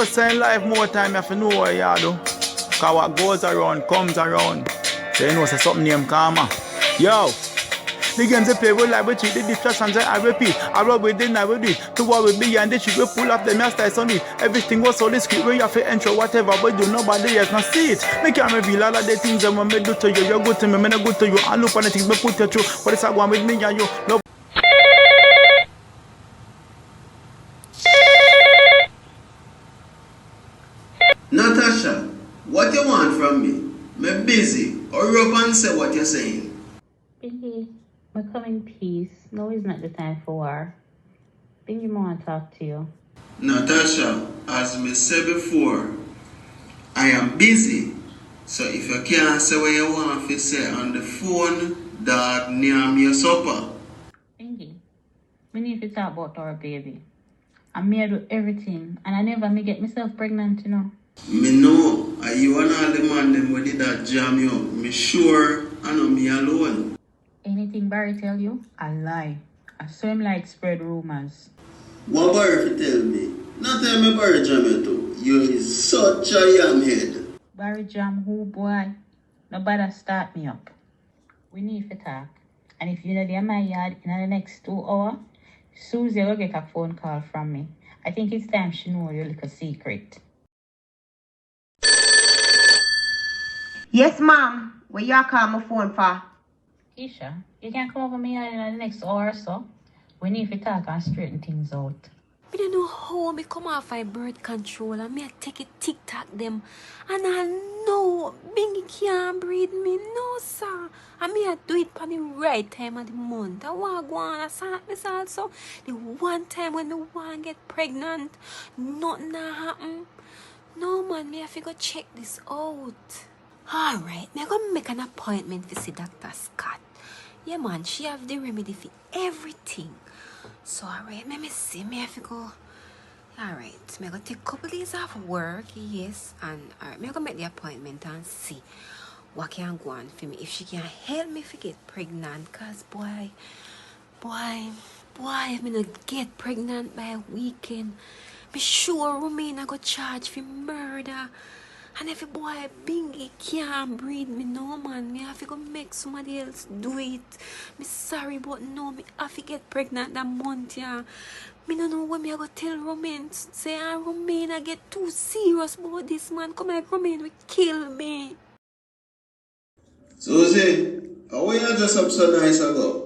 Saying life more time, you have to know what you do. Because what goes around comes around. So you know, say something named karma. Yo! The games they play with like we cheat, the distractions I repeat. I rub with it, I will do it. To what we be and the shit we pull up the master on it. Everything was so discreet where you have to enter whatever we do, nobody else can see it. Me can't reveal all of the things that when me do to you. You're good to me, me not good to you. I look on the things we put you through. But it's a one with me and you. No. Natasha, what you want from me? Me busy. Hurry up and say what you're saying. Bingy, I come in peace. No, it's not the time for war. Bingy, I want to talk to you. Natasha, as me said before, I am busy. So if you can't say what you want to say on the phone, dog, name your supper. Bingy, we need to talk about our baby. I may do everything, and I never may get myself pregnant, you know. Me know, are you and all the man them with it that jam you up. Me sure I know me alone. Anything Barry tell you, I lie. I saw him like spread rumors. What Barry tell me? Not tell me Barry jam you too. You is such a yam head. Barry jam who, boy? Nobody start me up. We need to talk. And if you're not in my yard in the next 2 hours, Susie will get a phone call from me. I think it's time she know your little secret. Yes, ma'am. Where you call my phone for? Keisha, you can come over me in the next hour or so. We need to talk and straighten things out. I don't know how me come off my birth control and me I take it TikTok them. And I know Bingy can't breathe me, no sir. And me I do it for the right time of the month. I want to go on and start this also. The one time when the one get pregnant, nothing happen. No man, me have to go check this out. Alright, me I go make an appointment to see Dr. Scott. Yeah man, she have the remedy for everything. So alright, let me see, me have to go. Alright, me I go take a couple days off work, yes. And alright, me I go make the appointment and see what can go on for me. If she can help me to get pregnant, cause boy, if me not get pregnant by a weekend, me sure Romina go charge for murder. And if a boy Bingy can't breathe me, no man, me have to go make somebody else do it. Me sorry, but no, me have to get pregnant that month, yeah. Me don't know when me I go tell Romain. Say, Romain, I get too serious about this man. Come like Romain will kill me. Susie, how you dress up so nice ago?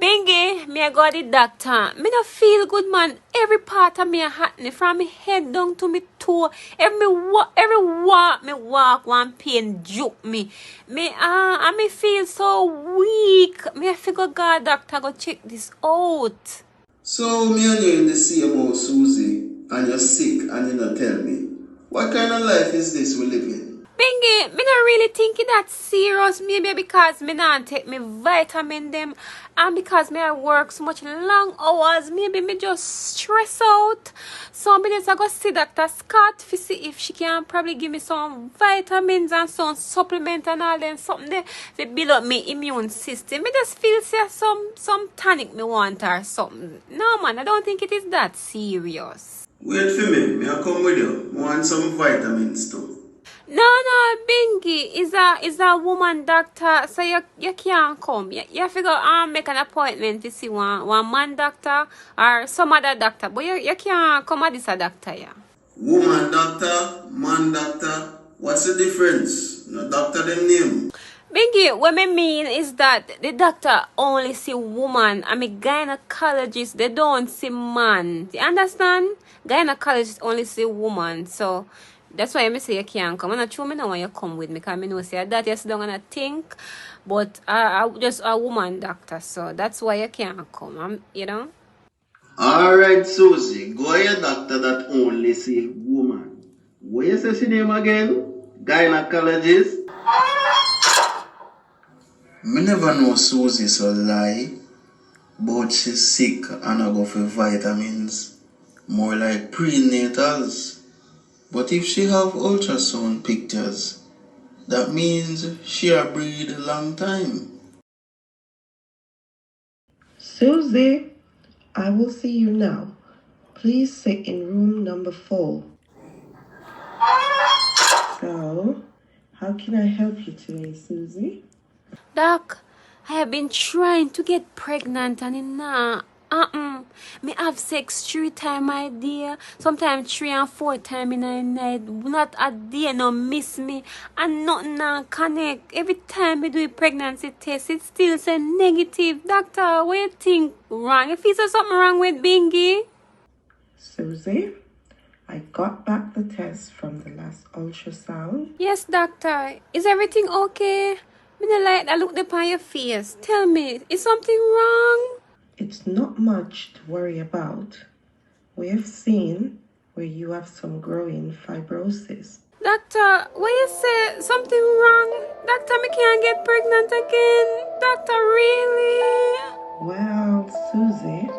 Bingy, me I go to the doctor. Me no feel good, man. Every part of me a happening, from me head down to me toe. Every walk me walk, one pain juke me. I me feel so weak. Me have to go doctor go check this out. So me and you in the same house, Susie, and you're sick and you don't tell me. What kind of life is this we live in? Bingy, me not really think it that serious. Maybe because me not take me vitamin them, and because me I work so much long hours, maybe me just stress out. So me just go see Dr. Scott to see if she can probably give me some vitamins and some supplement and all them something there to build up my immune system. Me just feel say some tonic me want or something. No man, I don't think it is that serious. Wait for me, me I come with you. I want some vitamins too. No, Bingy is a woman doctor, so you can't come. You have to go make an appointment to see one man doctor or some other doctor, but you can't come at this a doctor, yeah. Woman doctor, man doctor, what's the difference? No doctor them name. Bingy, what I mean is that the doctor only see woman. I mean gynecologist, they don't see man. You understand? Gynecologist only see woman, so that's why I say you can't come. I'm not sure me know when you come with me, because I know say that you sit down and think, but I just a woman doctor, so that's why you can't come. You know. Alright, Susie, go to your doctor that only see woman. What you say she name again? Gynecologist? Me never know Susie so lie, but she's sick and I go for vitamins. More like prenatals. But if she have ultrasound pictures, that means she a breed a long time. Susie, I will see you now. Please sit in room number 4. So, how can I help you today, Susie? Doc, I have been trying to get pregnant and it nah. Me have sex 3 times a day, sometimes 3 and 4 times in a night. Not a day no miss me and nothing nah connect. Every time we do a pregnancy test, it still say negative. Doctor, what you think wrong? If you say something wrong with Bingy? Susie, I got back the test from the last ultrasound. Yes, doctor. Is everything okay? Me no like that look upon your face. Tell me, is something wrong? It's not much to worry about. We have seen where you have some growing fibrosis. Doctor, what you say? Something wrong? Doctor, me can't get pregnant again. Doctor, really? Well, Susie,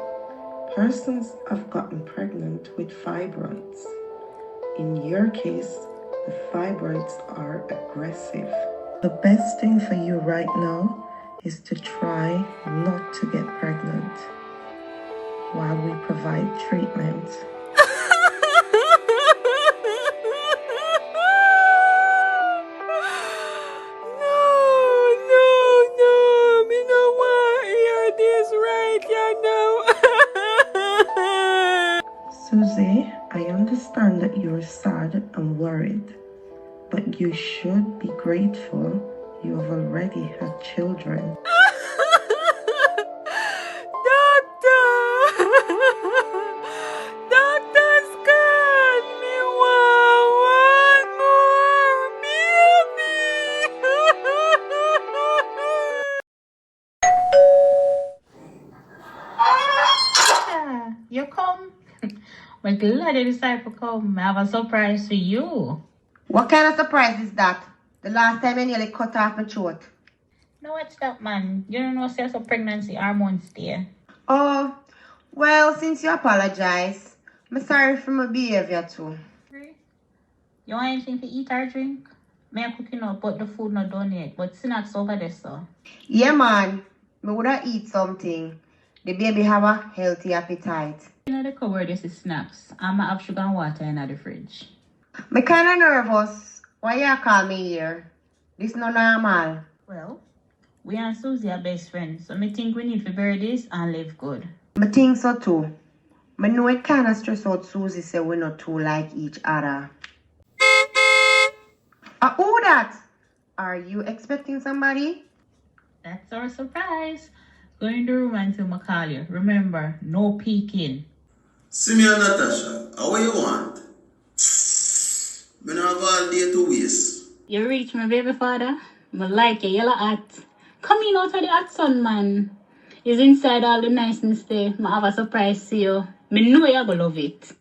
persons have gotten pregnant with fibroids. In your case, the fibroids are aggressive. The best thing for you right now is to try not to get pregnant while we provide treatment. No, me no want hear this right, you know. Susie, I understand that you're sad and worried, but you should be grateful you have already had children. Doctor's gone. Me want one more Yeah, you come. My glad you decided to come. I have a surprise for you. What kind of surprise is that? The last time I nearly cut off my throat. No, what's that, man? You don't know, say some pregnancy hormones there. Oh, well, since you apologize, I'm sorry for my behavior too. You want anything to eat or drink? May I cook you up, but the food not done yet. But snacks over there, so. Yeah, man. Me woulda eat something. The baby have a healthy appetite. You know the cupboard is the snacks. I'm gonna have sugar and water in the fridge. Me kinda nervous. Why you call me here? This no normal. Well, we and Susie are best friends, so me think we need to bury this and live good. Me think so too. Me know it kinda stress out Susie say we not too like each other. Who that? Are you expecting somebody? That's our surprise. Go in the room until I call you. Remember, no peeking. See me and Natasha, how what you want? Me not have all day to waste. You reach my baby father. I like your yellow hat. Come in out of the hot sun, man. It's inside all the niceness there. I have a surprise for you. Me know you're gonna love it.